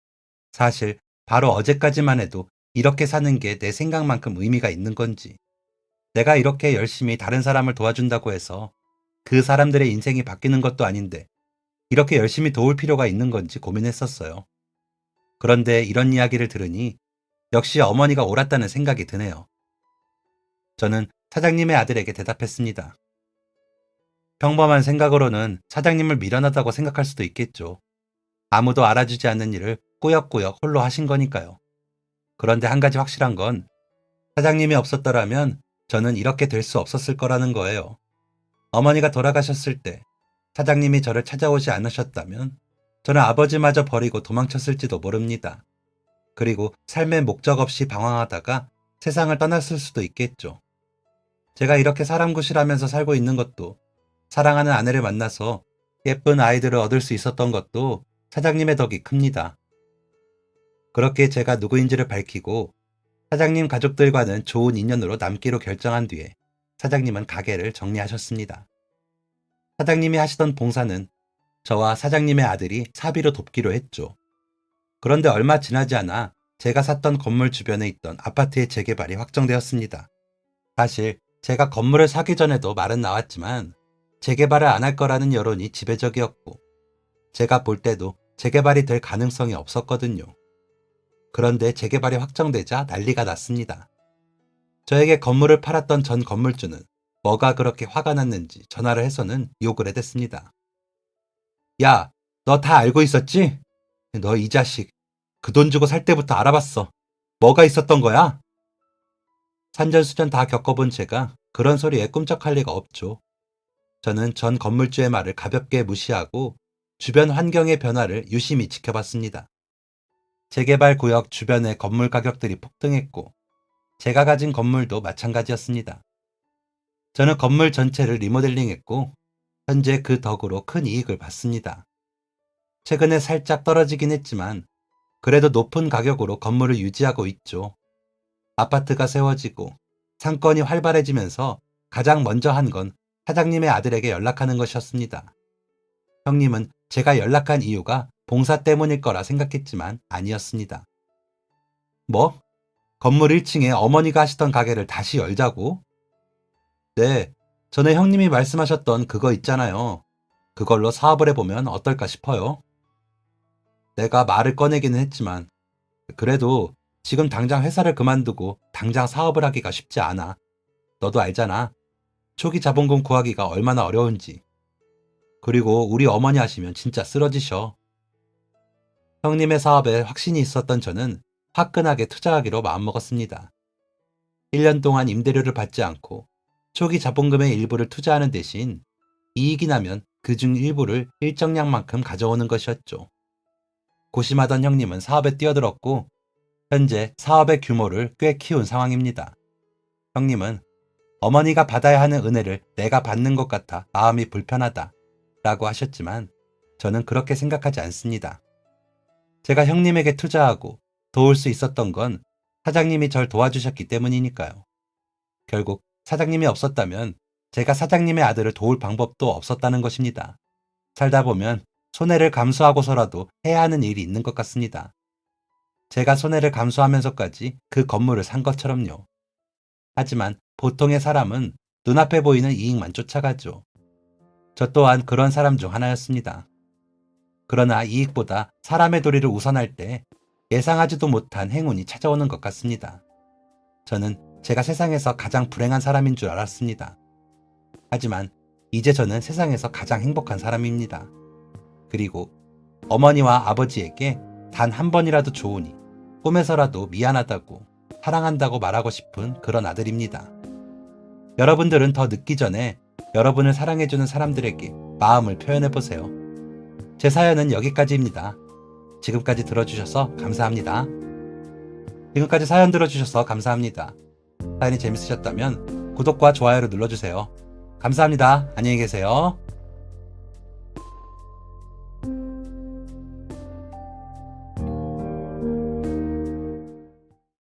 사실 바로 어제까지만 해도 이렇게 사는 게 내 생각만큼 의미가 있는 건지, 내가 이렇게 열심히 다른 사람을 도와준다고 해서 그 사람들의 인생이 바뀌는 것도 아닌데 이렇게 열심히 도울 필요가 있는 건지 고민했었어요. 그런데 이런 이야기를 들으니 역시 어머니가 옳았다는 생각이 드네요. 저는 사장님의 아들에게 대답했습니다. 평범한 생각으로는 사장님을 미련하다고 생각할 수도 있겠죠. 아무도 알아주지 않는 일을 꾸역꾸역 홀로 하신 거니까요. 그런데 한 가지 확실한 건 사장님이 없었더라면 저는 이렇게 될 수 없었을 거라는 거예요. 어머니가 돌아가셨을 때 사장님이 저를 찾아오지 않으셨다면 저는 아버지마저 버리고 도망쳤을지도 모릅니다. 그리고 삶의 목적 없이 방황하다가 세상을 떠났을 수도 있겠죠. 제가 이렇게 사람 구실하면서 살고 있는 것도, 사랑하는 아내를 만나서 예쁜 아이들을 얻을 수 있었던 것도 사장님의 덕이 큽니다. 그렇게 제가 누구인지를 밝히고 사장님 가족들과는 좋은 인연으로 남기로 결정한 뒤에 사장님은 가게를 정리하셨습니다. 사장님이 하시던 봉사는 저와 사장님의 아들이 사비로 돕기로 했죠. 그런데 얼마 지나지 않아 제가 샀던 건물 주변에 있던 아파트의 재개발이 확정되었습니다. 사실 제가 건물을 사기 전에도 말은 나왔지만 재개발을 안 할 거라는 여론이 지배적이었고 제가 볼 때도 재개발이 될 가능성이 없었거든요. 그런데 재개발이 확정되자 난리가 났습니다. 저에게 건물을 팔았던 전 건물주는 뭐가 그렇게 화가 났는지 전화를 해서는 욕을 해댔습니다. 야, 너 다 알고 있었지? 너 이 자식, 그 돈 주고 살 때부터 알아봤어. 뭐가 있었던 거야? 산전수전 다 겪어본 제가 그런 소리에 꿈쩍할 리가 없죠. 저는 전 건물주의 말을 가볍게 무시하고 주변 환경의 변화를 유심히 지켜봤습니다. 재개발 구역 주변의 건물 가격들이 폭등했고 제가 가진 건물도 마찬가지였습니다. 저는 건물 전체를 리모델링했고 현재 그 덕으로 큰 이익을 봤습니다. 최근에 살짝 떨어지긴 했지만 그래도 높은 가격으로 건물을 유지하고 있죠. 아파트가 세워지고 상권이 활발해지면서 가장 먼저 한 건 사장님의 아들에게 연락하는 것이었습니다. 형님은 제가 연락한 이유가 봉사 때문일 거라 생각했지만 아니었습니다. 뭐? 건물 1층에 어머니가 하시던 가게를 다시 열자고? 네, 전에 형님이 말씀하셨던 그거 있잖아요. 그걸로 사업을 해보면 어떨까 싶어요. 내가 말을 꺼내기는 했지만 그래도 지금 당장 회사를 그만두고 당장 사업을 하기가 쉽지 않아. 너도 알잖아. 초기 자본금 구하기가 얼마나 어려운지. 그리고 우리 어머니 하시면 진짜 쓰러지셔. 형님의 사업에 확신이 있었던 저는 화끈하게 투자하기로 마음먹었습니다. 1년 동안 임대료를 받지 않고 초기 자본금의 일부를 투자하는 대신 이익이 나면 그중 일부를 일정량만큼 가져오는 것이었죠. 고심하던 형님은 사업에 뛰어들었고 현재 사업의 규모를 꽤 키운 상황입니다. 형님은 어머니가 받아야 하는 은혜를 내가 받는 것 같아 마음이 불편하다 라고 하셨지만 저는 그렇게 생각하지 않습니다. 제가 형님에게 투자하고 도울 수 있었던 건 사장님이 절 도와주셨기 때문이니까요. 결국 사장님이 없었다면 제가 사장님의 아들을 도울 방법도 없었다는 것입니다. 살다 보면 손해를 감수하고서라도 해야 하는 일이 있는 것 같습니다. 제가 손해를 감수하면서까지 그 건물을 산 것처럼요. 하지만 보통의 사람은 눈앞에 보이는 이익만 쫓아가죠. 저 또한 그런 사람 중 하나였습니다. 그러나 이익보다 사람의 도리를 우선할 때 예상하지도 못한 행운이 찾아오는 것 같습니다. 저는 제가 세상에서 가장 불행한 사람인 줄 알았습니다. 하지만 이제 저는 세상에서 가장 행복한 사람입니다. 그리고 어머니와 아버지에게 단 한 번이라도 좋으니 꿈에서라도 미안하다고 사랑한다고 말하고 싶은 그런 아들입니다. 여러분들은 더 늦기 전에 여러분을 사랑해주는 사람들에게 마음을 표현해보세요. 제 사연은 여기까지입니다. 지금까지 들어주셔서 감사합니다. 지금까지 사연 들어주셔서 감사합니다. 사연이 재밌으셨다면 구독과 좋아요를 눌러주세요. 감사합니다. 안녕히 계세요.